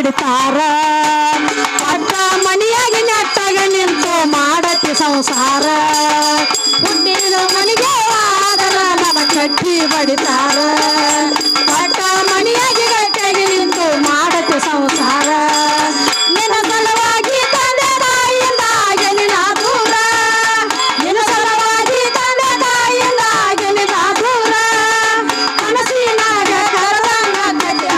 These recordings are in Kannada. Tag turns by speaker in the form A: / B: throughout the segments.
A: ಬಡಿತಾರ ಪಟ್ಟ ಮನಿಯಾಗಿ ನೆಟ್ಟಾಗ ನಿಂತು ಮಾಡತಿ ಸಂಸಾರ ಹುಟ್ಟಿದ ಮನಿಗೆ ಆದರ ನಮ್ಮ ಕಟ್ಟಿ ಬಡಿತಾರ ಪಟ್ಟ ಮನಿಯಾಗಿ ಗಟ್ಟಾಗಿ ನಿಂತು ಮಾಡತಿ ಸಂಸಾರ ನಿನ್ನ ಸಲವಾಗಿ ತಂದೆ ತಾಯಿಯಿಂದ ಗೆಲಿನ ದೂರ ನಿನ್ನ ಸಲವಾಗಿ ತಂದೆ ತಾಯಿಯಿಂದ ಗೆಲಿನ ದೂರ ಮನಸ್ಸಿನಾಗ ಕರದಂಗ ಕಟ್ಟಿ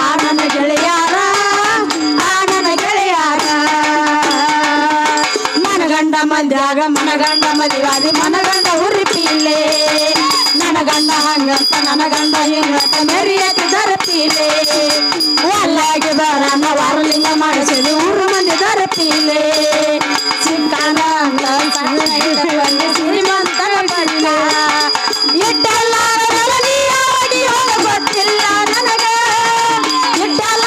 A: ಆನನ ಗೆಳೆಯಾರ ಮನಗಂಡ ಮಂದ್ಯಾಗ ಮನಗಂಡ ಮದಿವಾದಿ ಮನಗಂಡ ಹುರಿಪೀಲೆ ನನ್ನ ಗಂಡ ಹಂಗಂತ ನನ್ನ ಗಂಡ ಹಿಂಗಂತ ಮೆರಿಯತಿ ದರಪೀಲೆ ಒಲ್ಲಾಗಿದಾರ ವಾರಲಿಂಗ ಮಾಡಿಸಿದ ಊರು ಮಂದಿ ದರಪೀಲೆ ಸಿಕ್ಕಾನ ಶ್ರೀಮಂತ ಬಣ್ಣ ಇಟ್ಟೆಲ್ಲ ಗೊತ್ತಿಲ್ಲ ನನಗ ಇಟ್ಟೆಲ್ಲ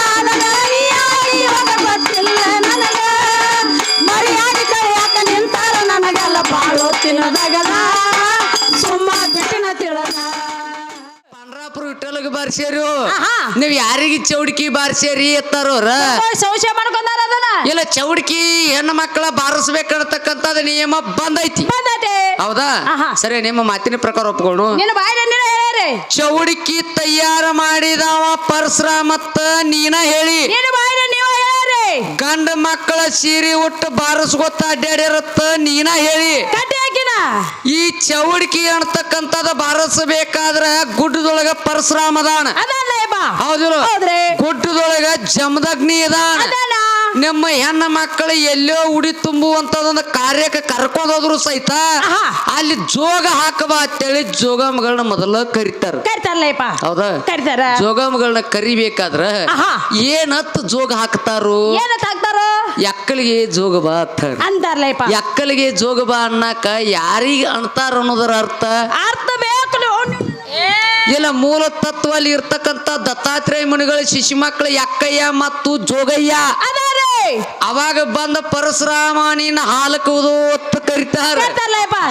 A: ಗೊತ್ತಿಲ್ಲ ನನಗ ಮರ್ಯಾದೆ ಕಳೆಯಾಕ ನಿಂತಾರ ನನಗೆಲ್ಲ ಬಾಳೋ ತಿನ್ನದಾಗಲ್ಲ ಸುಮ್ಮ ಬಿಟ್ಟಿನ ತಿಳದ
B: ಪಂಡ್ರಾಪುರ ವಿಠಲಗೆ ಬಾರ್ಸ್ಯಾರು ನೀವ್ ಯಾರಿಗೆ ಚೌಡ್ಕಿ ಬಾರ್ಸ್ಯಾರಿ ಎತ್ತಾರೋರ
A: ಸಂಶಯ ಮಾಡ್ಕೊಂಡಾರ ಅದನ್ನ
B: ಇಲ್ಲ ಚೌಡ್ಕಿ ಹೆಣ್ಣು ಮಕ್ಕಳ ಬಾರಿಸ್ಬೇಕನ್ನತಕ್ಕಂಥದ್ದು ನಿಯಮ ಬಂದೈತಿ ಹೌದಾ ಸರಿ ನಿಮ್ಮ ಮಾತಿನ ಪ್ರಕಾರ ಒಪ್ಕೊಂಡು
A: ನಿನ್ನ ಬಾಯಿನ ಹೇಳ್ಯಾರಿ
B: ಚೌಡ್ಕಿ ತಯಾರ ಮಾಡಿದವ ಪರಶುರಾಮತ್ತ ನೀನ ಹೇಳಿ
A: ನಿನ್ನ ಬಾಯಿನ ನೀವು ಹೇಳ್ಯಾರಿ
B: ಗಂಡ ಮಕ್ಕಳ ಸೀರೆ ಉಟ್ಟು ಬಾರಿಸ್ಕೊತ ಅಡ್ಡಾಡಿರತ್ತ ನೀನ ಹೇಳಿ
A: ಕಟ್ಟಿ ಹಾಕಿನ
B: ಈ ಚೌಡ್ಕಿ ಅನ್ನತಕ್ಕಂಥದ್ದು ಬಾರಿಸಬೇಕಾದ್ರ ಗುಡ್ಡದೊಳಗ ಪರಶುರಾಮ ಅದಾನ ಹೌದಿಲ್ಲ ಗುಡ್ಡದೊಳಗ ಜಮದಗ್ನಿ ಅದಾನ ನಿಮ್ಮ ಹೆಣ್ಣ ಮಕ್ಕಳು ಎಲ್ಲೋ ಉಡಿ ತುಂಬುವಂತದೊಂದು ಕಾರ್ಯಕ್ಕೆ ಕರ್ಕೊಂಡ್ ಹೋದ್ರು ಸಹಿತ ಅಲ್ಲಿ ಜೋಗ ಹಾಕಬಾ ಅಂತೇಳಿ ಜೋಗಮ್ಮಗಳನ್ನ ಮೊದಲ ಕರಿತಾರ ಹೌದಾ ಜೋಗಮ್ಮಗಳನ್ನ ಕರಿಬೇಕಾದ್ರ ಏನತ್ ಜೋಗ ಹಾಕ್ತಾರೋ ಎಕ್ಕಳಿಗೆ ಜೋಗ ಬಾ ಅಂತಾರ ಎಕ್ಕಳಿಗೆ ಜೋಗ ಬಾ ಅನ್ನಕ ಯಾರಿಗ ಅಂತಾರ ಅನ್ನೋದರ ಅರ್ಥ ಇಲ್ಲ ಮೂಲ ತತ್ವಲ್ಲಿ ಇರ್ತಕ್ಕಂಥ ದತ್ತಾತ್ರೇಯ ಮುನಿಗಳ ಶಿಶು ಮಕ್ಕಳು ಎಕ್ಕಯ್ಯ ಮತ್ತು ಜೋಗಯ್ಯ ಅವಾಗ ಬಂದ ಪರಶುರಾಮ ನೀನ್ ಹಾಲು ಕೂದು ಹೊತ್ತು ಕರಿತಾರ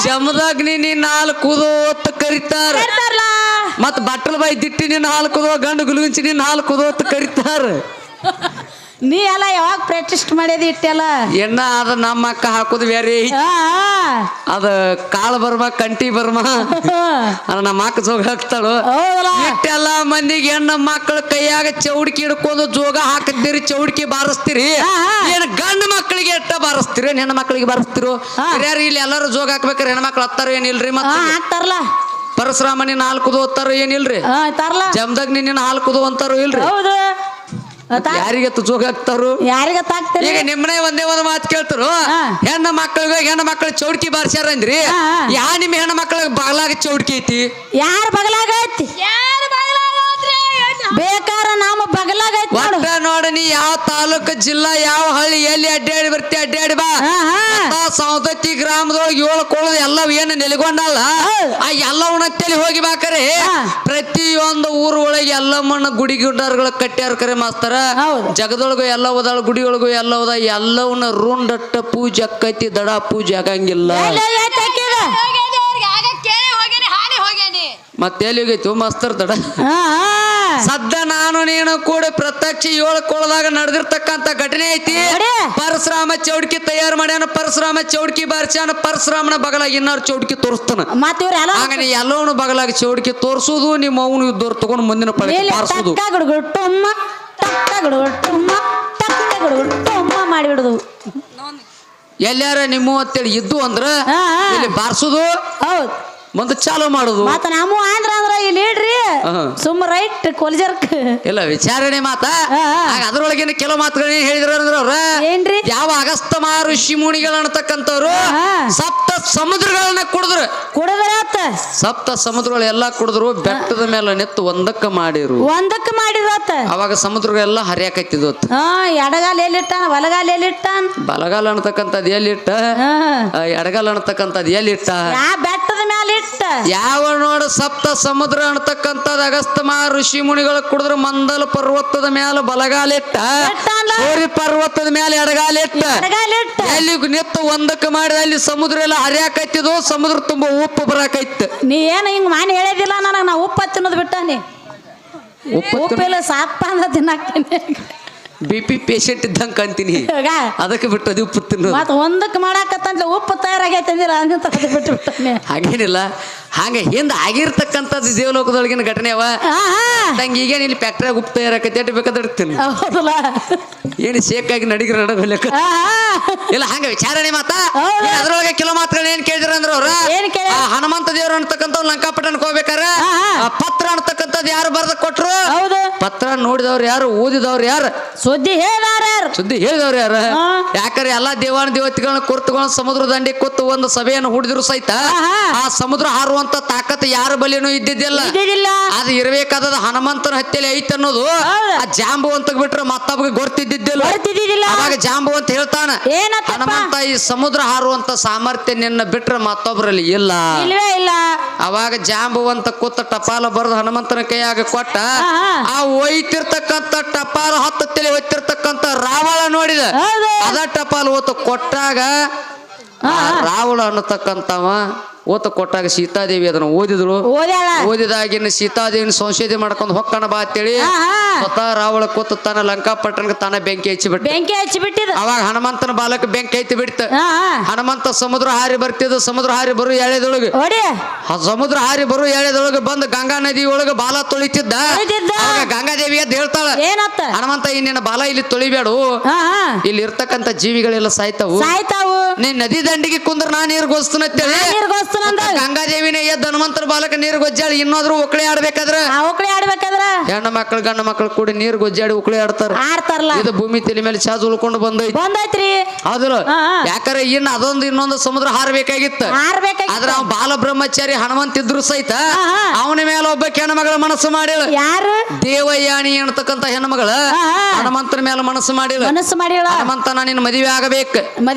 B: ಜಮದಗ್ನಿ ನೀನ್ ಹಾಲು ಕೂದು ಹೊತ್ತು ಕರಿತಾರ ಮತ್ ಬಟ್ಟಲ್ ಬಾಯಿ ದಿಟ್ಟಿ ನಿನ್ನ ಹಾಲು ಕೂದೋ ಗಂಡು ಗುಲುಂಚಿ ನಿನ್ನ ಹಾಲು ಕೂದು ಹೊತ್ತು ಕರಿತಾರ
A: ನೀ ಎಲ್ಲ ಯಾವಾಗ ಪ್ರಾಕ್ಟೀಸ್ ಮಾಡಿದಿ ಇಟ್ಟೆಲ್ಲ
B: ಎಣ್ಣ ಅದ ನಮ್ಮ ಅಕ್ಕ ಹಾಕುದು ಬೇರೆ ಅದ ಕಾಳು ಬರ್ಮ ಕಂಟಿ ಬರ್ಮ ಅದ ನಮ್ಮ ಅಕ್ಕ ಜೋಗ ಹಾಕ್ತಾಳು ಇಟ್ಟೆಲ್ಲ ಮಂದಿಗೆ ಹೆಣ್ಣ ಮಕ್ಕಳ ಕೈಯಾಗ ಚೌಡ್ಕಿ ಹಿಡ್ಕೊಂಡು ಜೋಗ ಹಾಕತ್ತೀರಿ ಚೌಡ್ಕಿ ಬಾರಿಸ್ತೀರಿ ಏನ್ ಗಂಡ ಮಕ್ಕಳಿಗೆ ಎಟ್ಟ ಬಾರಿಸ್ತೀರಿ ಹೆಣ್ಣು ಮಕ್ಕಳಿಗೆ ಬಾರಿಸ್ತಿರು ಯಾರು ಇಲ್ಲಿ ಎಲ್ಲರೂ ಜೋಗ ಹಾಕ್ಬೇಕ್ರಿ ಹೆಣ್ಣ ಮಕ್ಳು ಹತ್ತಾರ ಏನಿಲ್ರಿ ಮತ್ತೆ
A: ಹಾಕ್ತಾರಲ್ಲ
B: ಪರಶುರಾಮನಿ ನಾಲ್ಕುದು ಓದ್ತಾರ ಏನಿಲ್ರಿ ಜಮದಗ್ನಿ ನಿನ್ನ ಹಾಲ್ಕುದು ಅಂತಾರು ಇಲ್ರಿ ಯಾರಿಗ ಜೋಗ ಹಾಕ್ತಾರು ಈಗ ನಿಮ್ಮನೆ ಒಂದೇ ಒಂದು ಮಾತು ಕೇಳ್ತಾರು ಹೆಣ್ಣ ಮಕ್ಕಳು ಚೌಡ್ಕಿ ಬಾರ್ಸ್ಯಾರ ಅಂದ್ರಿ ಯಾ ನಿಮ್ಮ ಹೆಣ್ಣ ಮಕ್ಕಳಿಗೆ ಬಗಲಾಗ ಚೌಡ್ಕಿ ಐತಿ
A: ಯಾರ ಬಗಲಾಗ ಐತಿ ಬೇಕಾರ ನಾಮ ಬಗಲಾಗ
B: ಒಟ್ಟ ನೋಡ ನೀ ಯಾವ ತಾಲೂಕು ಜಿಲ್ಲಾ ಯಾವ ಹಳ್ಳಿ ಎಲ್ಲಿ ಅಡ್ಡಾಡಿ ಬರ್ತಿ ಅಡ್ಡಾಡಿ ಬಾ ಸೌದತ್ತಿ ಗ್ರಾಮದೊಳಗೆ 7 ಕೋಳ ಎಲ್ಲ ಏನು ನೆಲೆಗೊಂಡಲ್ಲ ಆ ಎಲ್ಲವನ್ನ ತಲೆ ಹೋಗಿ ಬಾಕರೆ ಪ್ರತಿಯೊಂದು ಊರ ಒಳಗೆ ಎಲ್ಲಮ್ಮನ ಗುಡಿ ಗುಡ್ಡಾರ್ಗಳ ಕಟ್ಟ್ಯಾರ ಕರೆ ಮಾಸ್ತರ ಜಗದೊಳಗು ಎಲ್ಲ ಹೋದಾಳ ಗುಡಿ ಒಳಗು ಎಲ್ಲ ಹೋದ ಎಲ್ಲವನ್ನ ರುಂಡಟ್ಟ ಪೂಜೆ ಅಕ್ಕೈತಿ ದಡ ಪೂಜೆ ಆಗಂಗಿಲ್ಲ ಮತ್ತೆ ಎಲ್ಲಿ ಹೋಗೈತಿ ಮಾಸ್ತರ್ ದಡ ಸದ್ದ ನಾನು ನೀನು ಕೂಡ ಪ್ರತ್ಯಕ್ಷ 7 ಕೋಳದಾಗ ನಡೆದಿರ್ತಕ್ಕಂತ ಘಟನೆ ಐತಿ ಪರಶುರಾಮ ಚೌಡ್ಕಿ ತಯಾರು ಮಾಡ್ಯಾನ ಪರಶುರಾಮ ಚೌಡ್ಕಿ ಬಾರ್ಸ್ಯಾನ ಪರಶುರಾಮನ ಬಗಲಾಗ ಇನ್ನಾರು ಚೌಡ್ಕಿ ತೋರಿಸ್ತಾನ ಹಾಗೆ ಎಲ್ಲವನು ಬಗಲಾಗ ಚೌಡ್ಕಿ ತೋರ್ಸುದು ನಿಮ್ಮ ಅವನು ಇದ್ದವ್ರು ತಗೊಂಡು ಮುಂದಿನ ಪಡೆ ಬಾರಿಸುದು
A: ಮಾಡಿಬಿಡುದು
B: ಎಲ್ಲಾರ ನಿಮ್ಮ ಅಂತೇಳಿ ಇದ್ದು ಅಂದ್ರ ಇಲ್ಲಿ ಬಾರಿಸುದು ಮುಂದೆ ಚಾಲು ಮಾಡುದು
A: ಮತ್ತ ನಾವು ಆಂಧ್ರ ಅಂದ್ರ ಇಲ್ಲಿ ಇಡ್ರಿ ಸುಮ್ಮ ರೈಟ್ ಕೊಲ್ಜರ್ಕ್
B: ಇಲ್ಲ ವಿಚಾರಣೆ ಮಾತಾ ಅದ್ರೊಳಗಿನ ಕೆಲವು ಮಾತುಗಳನ್ನ ಹೇಳಿದ್ರ ಅವ್ರ
A: ಏನ್ರಿ
B: ಯಾವ ಅಗಸ್ತ ಮಹರ್ಷಿ ಮುನಿಗಳು ಅನ್ನತಕ್ಕಂಥವ್ರು ಸಪ್ತ ಸಮುದ್ರಗಳನ್ನ ಕುಡಿದ್ರು ಸಪ್ತ ಸಮುದ್ರಗಳು ಎಲ್ಲಾ ಕುಡಿದ್ರು ಬೆಟ್ಟದ ಮೇಲೆ ನಿತ್ತು ಒಂದಕ್ಕ ಮಾಡಿರು ಅವಾಗ ಸಮುದ್ರಗಳೆಲ್ಲ ಹರಿಯಾಕತ್ತಿದ್ವು
A: ಎಡಗಾಲ ಎಲ್ಲಿಟ್ಟಾನ ಬಲಗಾಲ ಎಲ್ಲಿಟ್ಟಾನ
B: ಬಲಗಾಲ ಅನ್ನತಕ್ಕಂಥದ್ದು ಎಲ್ಲಿಟ್ಟ ಎಡಗಾಲ ಅನ್ನತಕ್ಕಂಥದ್ದು ಎಲ್ಲಿಟ್ಟ
A: ಬೆಟ್ಟದ ಮೇಲೆ
B: ಯಾವ ನೋಡ ಸಪ್ತ ಸಮುದ್ರ ಅನ್ನತಕ್ಕಂಥದ್ದು ಅಗಸ್ತ ಮಹರ್ಷಿ ಮುನಿಗಳು ಕುಡಿದ್ರು ಮಂದಲ ಪರ್ವತದ ಮೇಲೆ ಬಲಗಾಲಿಟ್ಟ ಸೂರ್ಯ ಪರ್ವತದ ಮೇಲೆ ಎಡಗಾಲಿಟ್ಟ ಎಲ್ಲಿ ನಿತ್ತು ಒಂದಕ್ಕೆ ಮಾಡಿದ ಅಲ್ಲಿ ಸಮುದ್ರ ಎಲ್ಲ ಹರಿಯಾಕತ್ತಿದ್ವು ಸಮುದ್ರ ತುಂಬಾ ಉಪ್ಪು ಬರಾಕೈತ್
A: ನೀ ಏನ ಹಿಂಗ್ ಮಾಡಿ ಹೇಳಿದಿಲ್ಲ ನನಗೆ ನಾ ಉಪ್ಪು ತಿನ್ನೋದು ಬಿಟ್ಟಾನಿ ಉಪ್ಪಿಲ್ಲ ಸಾಕಪ್ಪ ಅಂದ ತಿನ್ನಾಕ್ತೀನಿ
B: BP ಪೇಷಂಟ್ ಇದ್ದಂಗ ಕಂತೀನಿ
A: ಇವಾಗ
B: ಅದಕ್ಕೆ ಬಿಟ್ಟು ಅದು ಉಪ್ಪು ತಿನ್ನೋದು
A: ಮತ್ ಒಂದಕ್ಕೆ ಮಾಡಾಕತ್ತಂತ ಉಪ್ಪು ತಯಾರಾಗೈತೆ ಅಂದಿರ ಅಂತ ತಗದು ಬಿಟ್ಟು ಬಿಟ್ಟನೆ
B: ಹಾಗೇನಿಲ್ಲ ಹಂಗ ಹಿಂದ ಆಗಿರ್ತಕ್ಕಂಥದ್ದು ದೇವಲೋಕದೊಳಗಿನ ಘಟನೆ ಅವ ನಂಗೆ ಈಗೇನು ಇಲ್ಲಿ ಫ್ಯಾಕ್ಟ್ರಿಯಾಗ ಉಪ್ಪು ತಯಾರಾಕೈತಿ ಎಟ್ಟು ಬೇಕಾದ್ರೆ ಇಡ್ತೀನಿ
A: ಹೌದಲ್ಲ
B: ಏನು ಶೇಕಾಗಿ ನಡಿಗ್ರ ನಡಬೇಕು ಇಲ್ಲ ಹಂಗ ವಿಚಾರಣೆ ಮಾತಾ ಅದ್ರೊಳಗೆ ಕೆಲವು ಮಾತುಗಳು ಏನ್ ಕೇಳಿದ್ರ ಅಂದ್ರ ಅವ್ರ
A: ಏನ್ ಕೇಳ
B: ಹನುಮಂತ ದೇವ್ರು ಅಂತಕ್ಕಂಥ ಲಂಕಾಪಟ್ಟಣಕ್ಕೆ ಹೋಗ್ಬೇಕಾರ ಪತ್ರ ಅಂತಕ್ಕಂಥದ್ದು ಯಾರು ಬರ್ದ ಕೊಟ್ರು
A: ಹೌದು
B: ಪತ್ರ ನೋಡಿದವ್ರು ಯಾರು ಓದಿದವ್ರು ಯಾರು
A: ಸುದ್ದಿ ಹೇಳಾರ
B: ಸುದ್ದಿ ಹೇಳಿದವ್ರು ಯಾರು ಯಾಕಂದ್ರೆ ಎಲ್ಲಾ ದೇವಾನ ದೇವತೆಗಳನ್ನ ಕುರ್ತುಗಳನ್ನ ಸಮುದ್ರ ದಂಡೆ ಕೂತು ಒಂದು ಸಭೆಯನ್ನು ಹುಡಿದ್ರು ಸಹಿತ ಆ ಸಮುದ್ರ ಹಾರುವಂತ ತಾಕತ್ ಯಾರ ಬಲಿನೂ ಇದ್ದಿದ್ದಿಲ್ಲ ಅದು ಇರ್ಬೇಕಾದ ಹನುಮಂತನ ಹತ್ಯೆಲಿ ಐತೆ ಅನ್ನೋದು ಆ ಜಾಂಬು ಅಂತ ಬಿಟ್ರೆ ಮತ್ತೊಬ್ಬಗೆ ಗೊತ್ತಿದ್ದಿದ್ದಿಲ್ಲ ಅವಾಗ ಜಾಂಬು ಅಂತ ಹೇಳ್ತಾನ ಹನುಮಂತ ಈ ಸಮುದ್ರ ಹಾರುವಂತ ಸಾಮರ್ಥ್ಯ ನಿನ್ನ ಬಿಟ್ರೆ ಮತ್ತೊಬ್ರಲ್ಲಿ ಇಲ್ಲ ಅವಾಗ ಜಾಂಬು ಅಂತ ಕೂತ ಟಪಾಲ ಬರೆದು ಹನುಮಂತನ ಕೈಯಾಗ ಕೊಟ್ಟ ಆ ಒಯ್ತಿರ್ತಕ್ಕಂಥ ಟಪಾಲ ಹತ್ತು ತಲೆ ಒಯ್ತಿರ್ತಕ್ಕಂಥ ರಾವಣ ನೋಡಿದ ಅದ ಟಪಾಲ್ ಓತ ಕೊಟ್ಟಾಗ ರಾವಣ ಅನ್ನತಕ್ಕಂಥವ ಓತ ಕೊಟ್ಟಾಗ ಸೀತಾದೇವಿ ಅದನ್ನ ಓದಿದ್ರು ಓದಿದಾಗಿನ ಸೀತಾದೇವಿನ ಸಂಶೋಧನೆ ಮಾಡ್ಕೊಂಡು ಹೊಕ್ಕಣ ಬಾ ಅಂತೇಳಿ ಸ್ವತಃ ರಾವಣ ಕೂತ ತನ್ನ ಲಂಕಾಪಟ್ಟಣಕ್ಕೆ ತಾನ ಬೆಂಕಿ ಹಚ್ಚಿಬಿಟ್ಟಿದ ಅವಾಗ ಹನುಮಂತನ ಬಾಲಕ ಬೆಂಕಿ ಹಚ್ಚಿ ಬಿಡ್ತ ಹನುಮಂತ ಸಮುದ್ರ ಹಾರಿ ಬರ್ತಿದ್ದು ಸಮುದ್ರ ಹಾರಿ ಬರು ಎಳೆದೊಳಗೆ ಸಮುದ್ರ ಹಾರಿ ಬರು ಎಳೆದೊಳಗೆ ಬಂದು ಗಂಗಾ ನದಿ ಒಳಗೆ ಬಾಲ ತೊಳಿತಿದ್ದ ಗಂಗಾದೇವಿ ಅದ್ ಹೇಳ್ತಾಳ ಹನುಮಂತ ಇನ್ನೇನ ಬಾಲ ಇಲ್ಲಿ ತೊಳಿಬೇಡು ಇಲ್ಲಿ ಇರ್ತಕ್ಕಂಥ ಜೀವಿಗಳೆಲ್ಲ ಸಾಯ್ತಾವು ನೀನ್ ನದಿ ದಂಡಿಗೆ ಕುಂದ್ರ ನಾ ನೀರ್ ಗೋಸ್ತೇನೆ ಗಂಗಾದೇವಿನೇ ಎದ್ದು ಹನುಮಂತರ ಬಾಲಕ ನೀರು ಗೊಜ್ಜಾಡಿ ಇನ್ನೋದ್ರು ಒಕ್ಕಳೆ ಆಡ್ಬೇಕಾದ್ರ ಹೆಣ್ಣು ಮಕ್ಕಳು ಗಂಡ ಮಕ್ಕಳು ಕೂಡಿ ನೀರು ಗೊಜ್ಜಾಡಿ ಉಕ್ಳಿ ಆಡ್ತಾರಲ್ಲ ಇದು ಭೂಮಿ ತಲೆ ಮೇಲೆ ಚಾಜ್ ಉಳ್ಕೊಂಡು ಬಂದೈತ್ರಿ ಹೌದಲ್ಲ ಯಾಕಂದ್ರೆ ಇನ್ನು ಅದೊಂದು ಇನ್ನೊಂದು ಸಮುದ್ರ ಹಾರಬೇಕಾಗಿತ್ತು ಆದ್ರ ಅವ್ ಬಾಲ ಬ್ರಹ್ಮಚಾರಿ ಹನುಮಂತ ಇದ್ರು ಸಹಿತ ಅವನ ಮೇಲೆ ಒಬ್ಬ ಹೆಣ್ಮಗಳ ಮನಸ್ಸು ಮಾಡಿಳ ದೇವಯಾನಿ ಅನ್ನತಕ್ಕಂತ ಹೆಣ್ಮಗಳ ಹನುಮಂತನ ಮೇಲೆ ಮನಸ್ಸು ಮಾಡಿಳ ಹನುಮಂತ ನಿನ್ನ ಮದುವೆ ಆಗಬೇಕು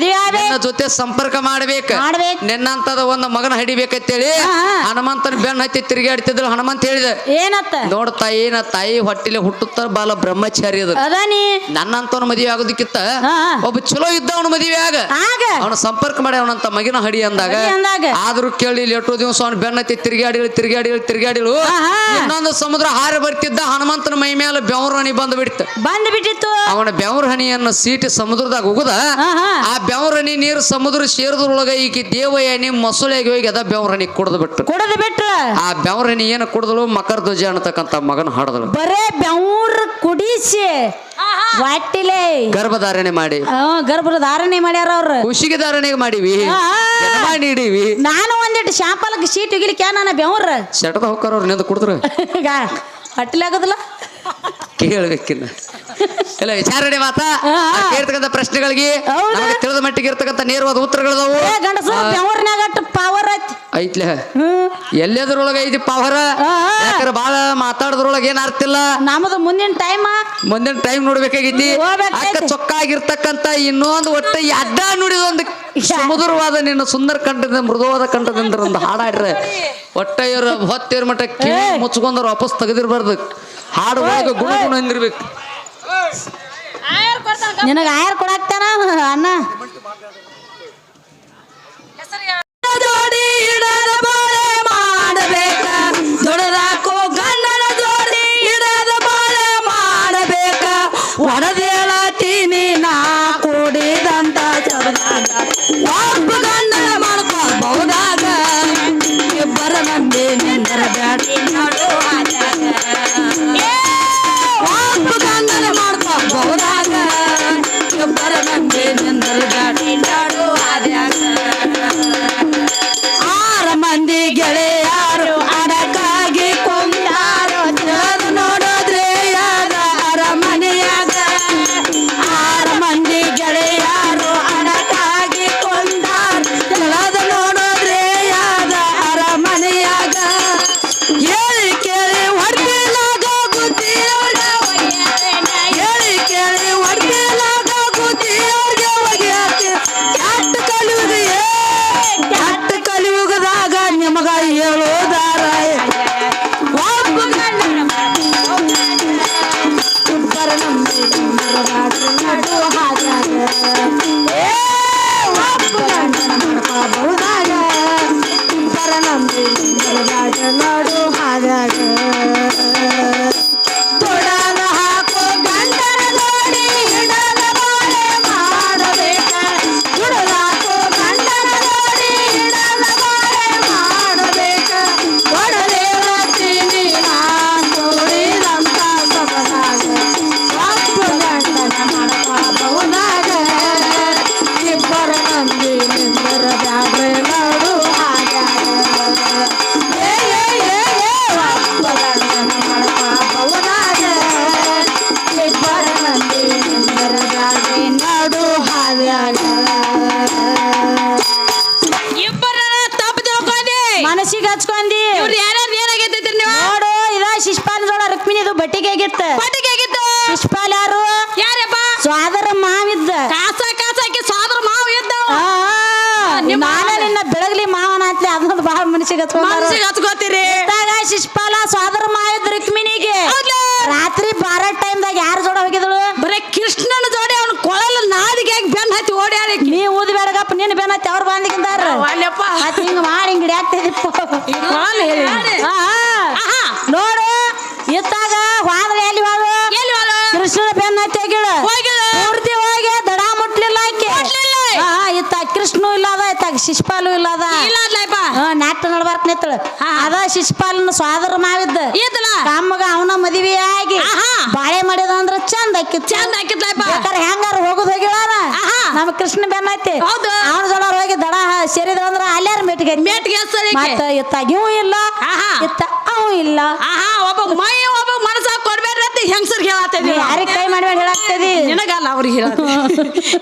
B: ನಿನ್ನ ಜೊತೆ ಸಂಪರ್ಕ ಮಾಡ್ಬೇಕು ನಿನ್ನಂತದ ಒಂದು ಮಗನ ಹಿಡಿಬೇಕಂತೇಳಿ ಹನುಮಂತನ ಬೆನ್ನ ಹತ್ತಿ ತಿರುಗಾಡ್ತಿದ್ರು ಹನುಮಂತ ಹೇಳಿದ ಏನತ್ತ ನೋಡ ತಾಯಿ ಹೊಟ್ಟಿಲೆ ಹುಟ್ಟುತ್ತಾರ ಬಾಲ ಬ್ರಹ್ಮಚಾರಿ ಅದು ನನ್ನಂತವನ ಮದುವೆ ಆಗೋದಕ್ಕಿಂತ ಒಬ್ಬ ಚಲೋ ಇದ್ದ ಅವನ ಮದುವೆ ಆಗ ಅವನ ಸಂಪರ್ಕ ಮಾಡಿ ಅವನಂತ ಮಗಿನ ಹಡಿ ಅಂದಾಗ ಆದ್ರೂ ಕೇಳಿ ಎಷ್ಟೋ ದಿವಸ ಅವನ ಬೆನ್ನ ಹತ್ತಿ ತಿರುಗಾಡಿಳು ಇನ್ನೊಂದು ಸಮುದ್ರ ಹಾರಿ ಬರ್ತಿದ್ದ ಹನುಮಂತನ ಮೈ ಮೇಲೆ ಬೆವರ ಹನಿ ಬಂದ್ಬಿಟ್ಟಿತ್ತು ಅವನ ಬೆವರ ಹನಿಯನ್ನು ಸೀಟಿ ಸಮುದ್ರದಾಗ ಹೋಗುದ ಆ ಬೆವರ ಹನಿ ನೀರು ಸಮುದ್ರ ಸೇರಿದ್ರೊಳಗ ಈಗ ದೇವಯಾನಿ ಮಸುಳೆಗೆ ಹೋಗಿ ಅದ ಬೆವರನಿ ಕುಡ್ದು ಬಿಟ್ರು ಆ ಬೆವರನಿ ಏನು ಕುಡ್ದಳು ಮಕರ ಧ್ವಜ ಅನ್ನತಕ್ಕಂತ ಮಗನ ಹಾಡದಳು
A: ಬರೇ ಬೆವ್ರ ಕುಡಿಸಿ ವಾಟಿಲೆ
B: ಗರ್ಭಧಾರಣೆ
A: ಮಾಡ್ಯಾರ ಅವ್ರು
B: ಖುಷಿಗೆ ಧಾರಣೆ ಮಾಡಿವಿ ನೀಡಿವಿ
A: ನಾನು ಒಂದಿಟ್ಟು ಶಾಂಪಲ್ಗೆ ಶೀಟ್ ಹೋಗಿಲಿಕ್ಕೆ ನಾನು ಬೆವ್ರ
B: ಶಟದ ಹೋಗ್ತಾರ ಅವ್ರು ನೆಂದು ಕುಡಿದ್ರು
A: ಹೊಟ್ಟಿಲೆ ಆಗೋದಿಲ್ಲ
B: ಕೇಳ್ಬೇಕಿನ್ನ ಎಲ್ಲ ವಿಚಾರಣೆ ಮಾತಾ ಕೇಳ್ತಕ್ಕಂಥ ಪ್ರಶ್ನೆಗಳಿಗೆ ತಿಳಿದ ಮಟ್ಟಿಗೆ ಇರ್ತಕ್ಕಂಥ ನೇರವಾದ ಉತ್ತರಗಳದಾವು
A: ಪವರ್
B: ಐತ್ಲೆ ಎಲ್ಲದ್ರೊಳಗ ಐತಿ ಪವರ್ ಯಾಕಂದ್ರೆ ಬಾಳ ಮಾತಾಡದ್ರೊಳಗ ಏನ್ ಅರ್ಥ ಇಲ್ಲ
A: ನಮ್ಮದು ಮುಂದಿನ ಟೈಮ್ ನೋಡ್ಬೇಕಾಗೈತಿ
B: ಅಕ್ಕ ಚೊಕ್ಕ ಆಗಿರ್ತಕ್ಕಂಥ ಇನ್ನೊಂದು ಒಟ್ಟ ಅಡ್ಡ ನುಡಿದೊಂದು ಸುಮಧುರವಾದ ನಿನ್ನ ಸುಂದರ ಕಂಠದಿಂದ ಮೃದುವಾದ ಕಂಠದಿಂದ ಒಂದು ಹಾಡಾಡ್ರೆ ಒಟ್ಟ ಇವ್ರ ಹೊತ್ತಿರ ಮಟ್ಟ ಕಿವಿ ಮುಚ್ಕೊಂಡ್ರ ವಾಪಸ್ ತೆಗೆದಿರ್ಬಾರ್ದು ಹಾಡು ಗುಣ ಅಂದಿರ್ಬೇಕು
A: ನಿನಗ ಆಯರ್ ಕೊಡಾಕ್ತಾನ ಅಣ್ಣ ಜೋಡಿ ಇಡದ ಬಾಳೆ ಮಾಡಬೇಕ ದೊಡದಾಕೋ ಗಂಡನ ಜೋಡಿ ಇಡದ ಬಾಳೆ ಮಾಡಬೇಕ ಒಡದೇಳತೀನಿ ನಾ ಕೂಡಿದಂತ ಜಗದಾಗ ಒಬ್ಬ ಗಂಡನ ಮಾಡ್ಕೋಬಹುದಾಗ ಇಬ್ಬರ ಮಂದಿ ನಿಂದರ ಬ್ಯಾಟಿ ನೋಡು ಒಬ್ಬ ಗಂಡನ ಮಾಡ್ಕೋಬಹುದಾಗ ಇಬ್ಬರ ಮಂದಿ ನಿಂದರ ಇದು ಬಟ್ಟಿಗೆ ಆಗಿತ್ತ
C: ಪಟ್ಟಿಗೆ ಆಗಿತ್ತು
A: ಶಿಶುಪಾಲ ಯಾರು
C: ಯಾರಪ್ಪ
A: ಸ್ವಾದರ ಮಾವಿದ್ದ
C: ಕಾಸಾಕಿ ಸೋದರ ಮಾವ ಇದ್ದ
A: ನಾನೇ ನಿನ್ನ ಬೆಳಗ್ಲಿ ಮಾವನ ಅಂತ ಅದೊಂದು ಬಹಳ ಮನಸ್ಸಿಗೆ
C: ಮನಸ್ಸಿಗೆ ಹಚ್ಕೋತೀರಿ
A: ಶಿಶುಪಾಲ ಸ್ವಾದರ ಮಾವಿದ್ದ ರುಕ್ಮಿಣಿಗೆ ರಾತ್ರಿ ಬಾರ ಟೈಮ್ದಾಗ ಯಾರು ಜೋಡ ಹೋಗಿದಳು
C: ಬರೇ ಕೃಷ್ಣನ ಜೋಡಿ ಅವ್ನ ಕೊಳಲ ನಾದಿಗೆ ಬೆನ್ ಹತ್ತಿ ಓಡ್ಯಾಡಿ
A: ನೀ ಊದಿ ಬೇಡಗಪ್ಪ ನಿನ್ನ ಬೆನ್ನ ಹತ್ತಿ ಅವ್ರ ಬಂದಿದ್ದಾರ
C: ಅಲ್ಲಪ್ಪ
A: ಮತ್ ಹಿಂಗ ಮಾಡಿ ಹಿಂಗಡಿ ಆಗ್ತಿದಿಪ್ಪ ನೋಡು ಇತ್ತಾಗ ಹೋದ್ರೆ ಎಲ್ಲಿ ಹೋದ ಕೃಷ್ಣನ ಬೆನ್ನ ಹತ್ತಿ ಪೂರ್ತಿ ಹೋಗಿ ದಡ ಮುಟ್ಲಿಲ್ಲ ಆಕೆ ಇತ್ತ ಕೃಷ್ಣ ಇಲ್ಲದ ಇತ್ತಾಗ ಶಿಶುಪಾಲು ಇಲ್ಲದ ನಾಟ್ಯ ನಡ್ಬಾರ್ಕ್ ನಿತ್ತಳ ಅದ ಶಿಶುಪಾಲನ ಸ್ವಾದರ ಮಾವಿದ್ದ ಕಾಮಗ ಅವನ ಮದುವೆ ಆಗಿ ಬಾಳೆ ಮಾಡಿದ ಅಂದ್ರ ಚಂದ ಆಕಿತ್ತು ಹೆಂಗಾರ ಹೋಗುದ್ ಹೋಗಿಳಾರ ನಮ್ಮ ಕೃಷ್ಣ ಬೆನ್ನ ಐತಿ ಅವನ ಜೋಳ ಹೋಗಿ ದಡ ಸೇರಿದ ಅಂದ್ರ ಅಲ್ಯಾರ ಮೇಟಿಗೆ ಮತ್ತ ಇತ್ತಾಗ ಇವು ಇಲ್ಲ ಇತ್ತ ಅವು ಇಲ್ಲ
C: ಒಬ್ಬ ಮನಸ್ಸ ಕೊಡ್ಬೇಡ್ರಿ ಅಂತ ಹೆಂಗಸರ್ ಹೇಳತ್ತೇವಿ
A: ಯಾರಿಗೆ ಕೈ ಮಾಡಿ ಹೇಳಾಗ್ತದಿ
C: ನಿನಗಲ್ಲ ಅವ್ರಿಗೆ ಹೇಳ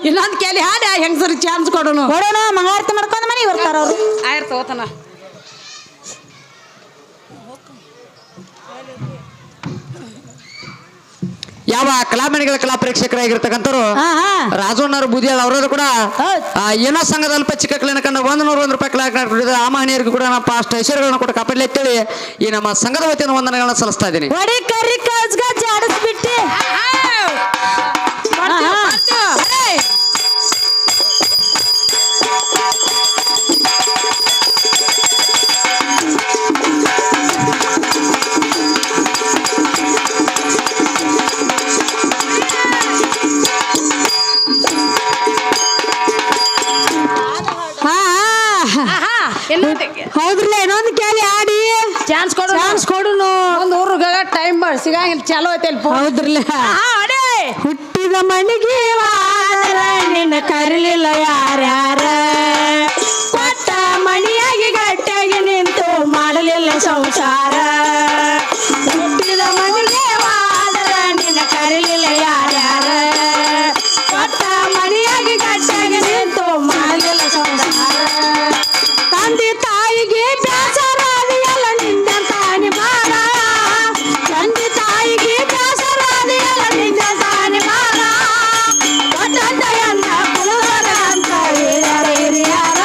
C: ಇನ್ನೊಂದ್ ಕೇಳಿ ಹಾಡಿ ಹೆಂಗಸರ್ ಚಾನ್ಸ್ ಕೊಡೋಣ
A: ಮಂಗಳಾರತಿ ಮಾಡ್ಕೊಂಡ್ ಮನೆಗೆ ಬರ್ತಾರ ಅವ್ರು
C: ಆಯ್ತು ಹೋತನ
B: ಯಾವ ಕಲಾಮಣಿಗಳ ಕಲಾ ಪ್ರೇಕ್ಷಕರಾಗಿರ್ತಕ್ಕಂಥವ್ರು ರಾಜಣ್ಣವ್ರ ಬುದಿಯಾಳ ಅವರದು ಕೂಡ ಏನೋ ಸಂಘದ ಅಲ್ಪ ಚಿಕ್ಕ ಕಲಿನ ಕಂಡ 101 ರೂಪಾಯಿ ಕಲಾ ಆ ಮಹನೀಯರಿಗೂ ಕೂಡ ನಮ್ಮ ಅಷ್ಟು ಐಶ್ವರ್ಯಗಳನ್ನ ಕೂಡ ಕಾಪಾಡಲಿ ಅಂತೇಳಿ ಈ ನಮ್ಮ ಸಂಘದ ವತಿಯಿಂದ ವಂದನೆಗಳನ್ನ ಸಲ್ಲಿಸ್ತಾ ಇದ್ದೀನಿ
A: ಜಾಡಿಸ್ಬಿಟ್ಟಿ
C: ಹೌದ್ರಲ್ಲ ಇನ್ನೊಂದು ಕೇಳಿ ಆಡಿ ಚಾನ್ಸ್ ಕೊಡುನು ಒಂದು ಊರ್ಗ ಟೈಮ್ ಸಿಗಂಗಿಲ್ಲ ಚಲೋ ಐತೆ
A: ಹೌದ್ರಲ್ಲ ಹುಟ್ಟಿದ ಮನೆಗೆ ನಿನ್ನ ಕರೀಲಿಲ್ಲ ಯಾರ್ಯಾರ ಕೊಟ್ಟ ಮಣಿಯಾಗಿ ಗಟ್ಟಿಯಾಗಿ ನಿಂತು ಮಾಡಲಿಲ್ಲ ಸಂಸಾರ ಹುಟ್ಟಿದ ಮನೆಗೆ ನಿನ್ನ ಕರೀಲಿಲ್ಲ ಯಾರ್ಯಾರ ಕೊಟ್ಟ ಮಣಿಯಾಗಿ ಗಟ್ಟಿಯಾಗಿ ನಿಂತು ಮಾಡಲಿಲ್ಲ ಸಂಸಾರ ತಂದೆ ತಾಯಿಗೆ ಬೇಸರಾದಿಯಲ್ಲ ನಿಂದ ತಾನಿ ಬಾರ ತಂದೆ ತಾಯಿಗೆ ಬೇಸರಾದಿಯಲ್ಲ ನಿಂದ ತಾನಿ ಬಾರ ಒಟ್ಟಂತೆಯನ್ನ ಕುಲುಗರ ಅಂತ ಹಿರಿಯರ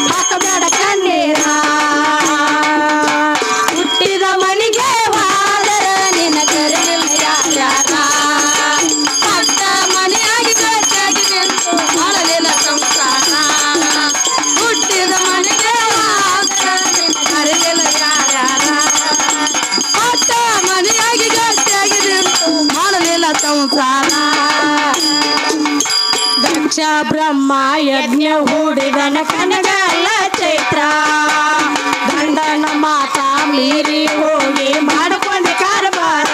A: ಹಾಕಬೇಡ ಕಣ್ಣೀರ ಹುಟ್ಟಿದ ಮನೆಗೆ ವಾದರ ನಿನ್ನ ಕರೆಯಲ್ಲ ಯಾರ್ಯಾರ ಪಟ್ಟ ಮನೆಯಾಗಿ ಗಟ್ಟಿಯಾಗಿ ನಿಂತು ಮಾಡಲಿಲ್ಲ ಸಂಸಾರ ಹುಟ್ಟಿದ ಮನೆಗೆ ಕರೆಯಲ್ಲ ಯಾರ್ಯಾರ ಪಟ್ಟ ಮನೆಯಾಗಿ ಗಟ್ಟಿಯಾಗಿ ನಿಂತು ಮಾಡಲಿಲ್ಲ ಸಂಸಾರ ದಕ್ಷ ಬ್ರಹ್ಮ ಯಜ್ಞ ಹೂಡಿದನ ಕನಗಲ್ಲ ಚೈತ್ರ ಗಂಡನ ಮಾತ ಮೀರಿ ಹೋಗಿ ಮಾಡಿಕೊಂಡ ಕಾರಬಾರ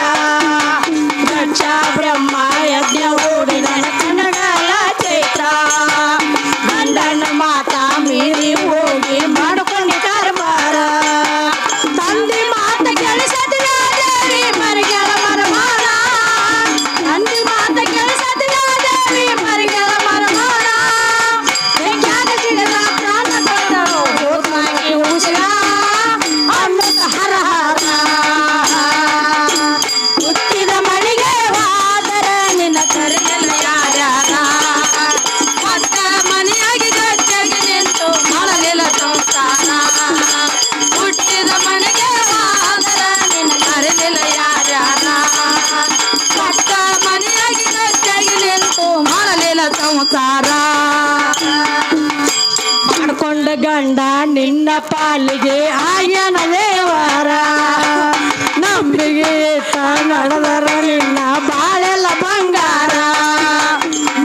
A: ದಕ್ಷ ಬ್ರಹ್ಮ ಯಜ್ಞ ಹೂಡಿದನ ಕನಗಲ್ಲ ಚೈತ್ರ ಗಂಡನ ಮಾತ ಮೀರಿ ಹೋಗಿ ಮಾಡಿಕೊಂಡ ಕಾರಬಾರ ತಂದೆ ಮಾತ ಕೇಳಿಸದೇವಿ ಮರಿಗಳ ಮರಮಾರ ತಂದೆ ಮಾತ ಕೇಳಿಸದೇವಿ ಮರಿಗಳ ಮರಮಾರ ಹೆಂಗ್ಯಾಗ ಸಿಗದ ಪ್ರಾಣ ಕೊಟ್ಟರು ಹೋಗಿ ಉಸಿರ ಅನ್ನದ ಹರ ಹರ ಹುಟ್ಟಿದ ಮನೆಗೆ ವಾದರ ನಿನ್ನ ಕರೆಯಲ್ಲ ಯಾರ್ಯಾರ ಪಟ್ಟ ಮನೆಯಾಗಿ ಗಟ್ಟಿಯಾಗಿ ನಿಂತು ಮಾಡಲಿಲ್ಲ ಸಂಸಾರ ಹುಟ್ಟಿದ ಮನೆಗೆ ವಾದರ ನಿನ್ನ ಕರೆಯಲ್ಲ ಯಾರ್ಯಾರ ಪಟ್ಟ ಮನೆಯಾಗಿ ಗಟ್ಟಿಯಾಗಿ ನಿಂತು ಮಾಡಲಿಲ್ಲ ಸಂಸಾರ ಮಾಡ್ಕೊಂಡ ಗಂಡ ನಿನ್ನ ಪಾಲಿಗೆ ಆಯನ ದೇವರ ನಂಬಿಗೆ ನಡೆದರ ನಿನ್ನ ಬಾಳೆಲ್ಲ ಬಂಗಾರ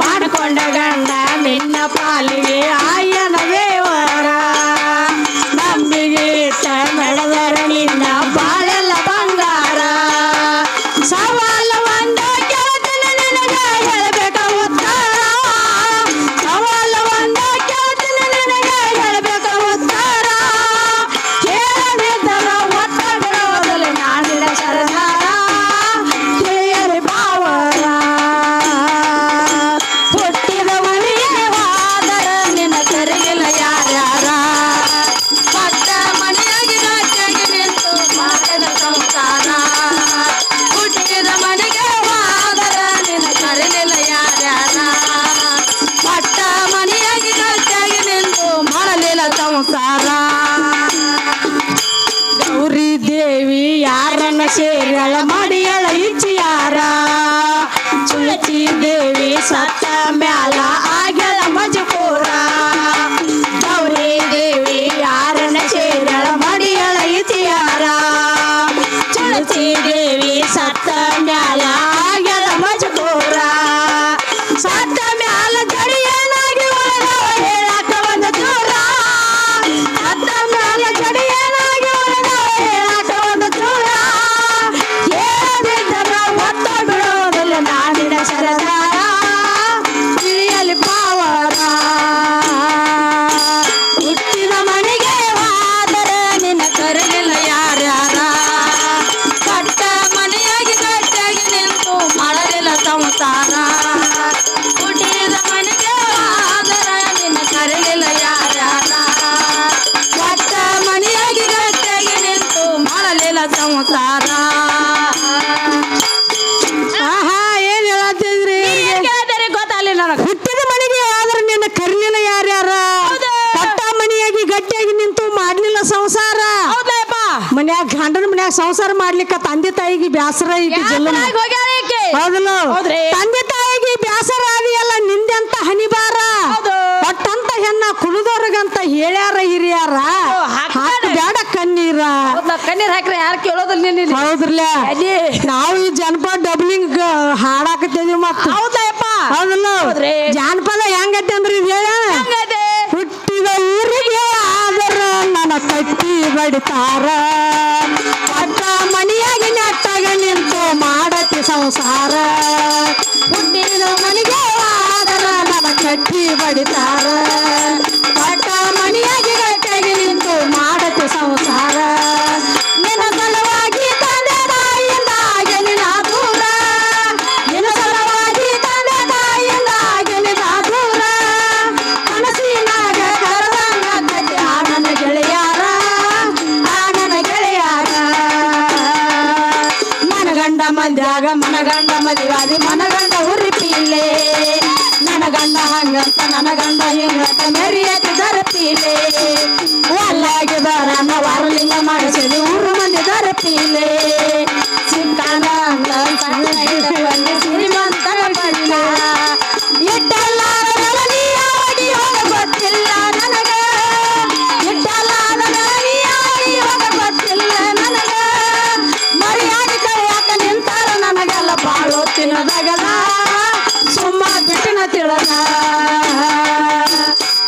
A: ಮಾಡ್ಕೊಂಡ ಗಂಡ ನಿನ್ನ ಪಾಲಿಗೆ ಆಯನ ದೇವರ ನಂಬಿಗೆ ನಡೆದರ ನಿನ್ನ ಬಾಳೆಲ್ಲ ಬಂಗಾರ ಸವಾಲ ಒಂದ ಕೇಳ್ತೀನಿ ನಿನಗೆ ಹೇಳಬೇಕ ಉತ್ತರ ಸವಾಲ ಒಂದ ಕೇಳ್ತೀನಿ ನಿನಗೆ ಹೇಳಬೇಕ ಉತ್ತರ ಕೇಳ
C: ಇಚ್ಚಿಯಾರ ತುಳಸಿ ದೇವಿ ಸತ್ತ ಮ್ಯಾಲ ಆಗ್ಯದ ಮಜಕೂರ ಗೌರಿ ದೇವಿ ಯಾರನ ಸೇರಳ ಮಡಿಯಳ ಇತಿಯಾರ ತುಳಸಿ ದೇವಿ ಸತ್ತ ಮ್ಯಾಲ ಆಗ್ಯದ ಮಜಕೂರ ಸತ್ತ ಮ್ಯಾಲ ಜಡಿಯನಾಗಿ ಒಳಗವ ಹೇಳಕ ಒಂದು ದೂರ ಸತ್ತ ಮ್ಯಾಲ ಜಡಿಯನಾಗಿ ಒಳಗವ ಹೇಳಕ ಒಂದು ದೂರ ಏನಿದ್ದರ ಒತ್ತ ಬಿಡೋದಿಲ್ಲ ನಾಡಿನ ಸರದಾರ ತಿಳಿಯಲಿ ಪಾವರ ಹುಟ್ಟಿದ ಮನೆಗೆ ಹೋದರ ನಿನ್ನ ಕರೆಯಲ್ಲ ಯಾರ್ಯಾರ ಕಟ್ಟ ಮನೆಯಾಗಿ ಕಟ್ಟಾಗಿ ನಿಂತು ಮಾಡಲಿಲ್ಲ ಸಂಸಾರ ಹುಟ್ಟಿದ ಮನೆಗೆ ಹೋದರ ನಿನ್ನ ಕರೆಯಲ್ಲ ಯಾರ್ಯಾರ ಕಟ್ಟ ಮನೆಯಾಗಿ ಕಟ್ಟಾಗಿ ನಿಂತು ಮಾಡಲಿಲ್ಲ ಸಂಸಾರ ಆಹಾ ಏನ್ ಹೇಳತ್ತಿದ್ರಿ ಗೊತ್ತಾಗಲಿಲ್ಲ ನನಗೆ ಹುಟ್ಟಿದ ಮನೆಗೆ ಆದ್ರೆ ನಿನ್ನ ಕರಿಲಿಲ್ಲ ಯಾರ್ಯಾರ ಪಟ್ಟ ಮನೆಯಾಗಿ ಗಟ್ಟಿಯಾಗಿ ನಿಂತು ಮಾಡ್ಲಿಲ್ಲ ಸಂಸಾರ ಮನ್ಯಾಗ ಗಂಡನ ಮನ್ಯಾಗ ಸಂಸಾರ ಮಾಡ್ಲಿಕ್ಕ ತಂದೆ ತಾಯಿಗೆ ಬ್ಯಾಸರ ಐತಿ ಜಲ್ಲು ಹೌದಲ್ಲ ತಂದೆ ತಾಯಿಗೆ ಬ್ಯಾಸರ ಆದಿಯಲ್ಲ ನಿಂದೆಂತ ಹನಿಬಾರ ಒಟ್ಟಂತ ಹೆಣ್ಣ ಕುಡಿದವ್ರಿಗಂತ ಹೇಳ್ಯಾರ ಹಿರಿಯಾರ ಬೇಡ ಕಣ್ಣೀರ
A: ಕಣ್ಣೀರ್ ಹಾಕ್ರೆ ಯಾರು ಕೇಳೋದಿಲ್ಲ
C: ಹೌದ್ರಲ್ಲ ನಾವು ಈ ಜನಪದ ಡಬ್ಲಿಂಗ್ ಹಾಡಾಕತ್ತಿದೀವಿ ಮತ್ತ ಹೌದಲ್ಲ ಜಾನಪದ ಹೆಂಗೈತೆ ಅಂದ್ರಿ ಇದು ಹೇಳ ಹುಟ್ಟಿದ ಊರಿಗೆ ಆದರ ನನ್ನ ಕಟ್ಟಿ ಬಡಿತಾರ ಪಟ್ಟ ಮನೆಯಾಗಿ ನೆಟ್ಟಾಗ ನಿಂತು ಮಾಡತಿ ಸಂಸಾರ ಹುಟ್ಟಿದ ಮನೆಗೆ ಆದರ ನನ್ನ ಕಟ್ಟಿ ಬಡಿತಾರ ಪಟ್ಟ ಮನೆಯಾಗಿ ಗಟ್ಟಿಯಾಗಿ ನಿಂತು ಮಾಡತಿ ಸಂಸಾರ ನಿನ್ನ ಸಲುವಾಗಿ ತಂದೆ ತಾಯಿಯಿಂದ ಗೆಲಿನ ದೂರ ನಿನ್ನ ಸಲುವಾಗಿ ತಂದೆ ತಾಯಿಯಿಂದ ಗೆಲಿನ ದೂರ ಮನಸ್ಸಿನಾಗ ಕರದಂಗ ಕಟ್ಟಿ ಆನನ ಗೆಳೆಯಾರ ಮನಗಂಡ ಮಂದ್ಯಾಗ ಮನಗಂಡ ಮದಿವಾದಿ ಮನಗಂಡ ಉರಿಪಿಲೆ ನನ್ನ ಗಂಡ ಹಂಗಂತ ನನ್ನ ಗಂಡ ಹಿಂಗಂತ ಮೆರಿಯತಿ ದರಪಿಲೆ ಒಲ್ಲಾಗಿದಾರ ವಾರಲಿಂಗ ಮಾಡಿಸಿದ ಊರು ಮಂದಿ ದರಪಿಲೆ ಸಿಕ್ಕಾನ ಶ್ರೀಮಂತರ ಬಣ್ಣ ಇಟ್ಟಲ್ಲ ನೀ ಹೋಗ ಗೊತ್ತಿಲ್ಲ ನನಗ ಇಟ್ಟಲ್ಲ ನೀ ಹೋಗ ಗೊತ್ತಿಲ್ಲ ನನಗ ಮರ್ಯಾದೆ ಕೈಯಾಕ ನಿಂತಾರ ನನಗೆಲ್ಲ ಬಾಳೋ ತಿನ್ನದಾಗಲ್ಲ ಸುಮ್ಮ ಬಿಟ್ಟಿನ ತಿಳದ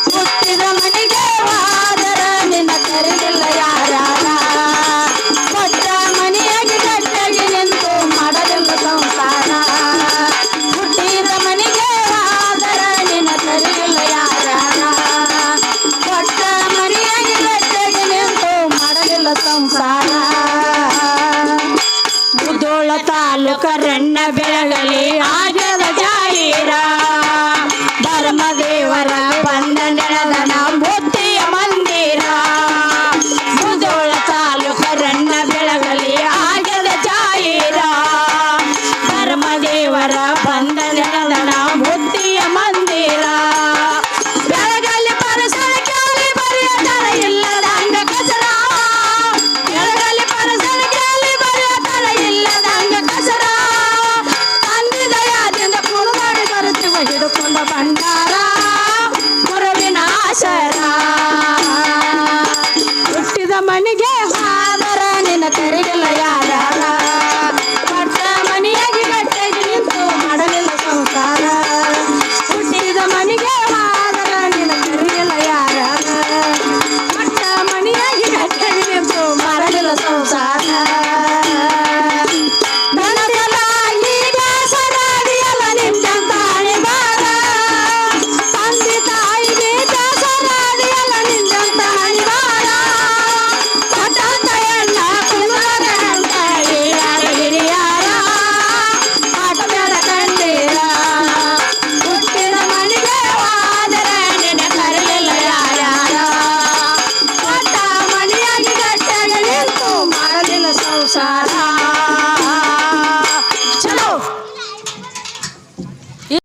C: ಹುಟ್ಟಿದ ಮನೆಗೆ ಹೋದರ ನಿನ್ನ ಕರೆದಿಲ್ಲ ಯಾರ್ಯಾರ ಕೊಟ್ಟ ಮನೆಯಾಗಿ ಗಟ್ಟಿಯಾಗಿ ನಿಂತು ಮಾಡಲಿಲ್ಲ ಸಂಸಾರ ಹುಟ್ಟಿದ ಮನೆಗೆ ಹೋದರ ನಿನ್ನ ಕರೆದಿಲ್ಲ ಯಾರ್ಯಾರ ಕೊಟ್ಟ ಮನೆಯಾಗಿ ಗಟ್ಟಿಯಾಗಿ ನಿಂತು ಮಾಡಲಿಲ್ಲ ಸಂಸಾರ ಮುದೋಳ ತಾಲೂಕ ರಣ್ಣ ಬೆಳಗಲಿ ಆಗ್ಯದ ಜಾಹೀರ ಧರ್ಮದೇವರ ಬಂಧನ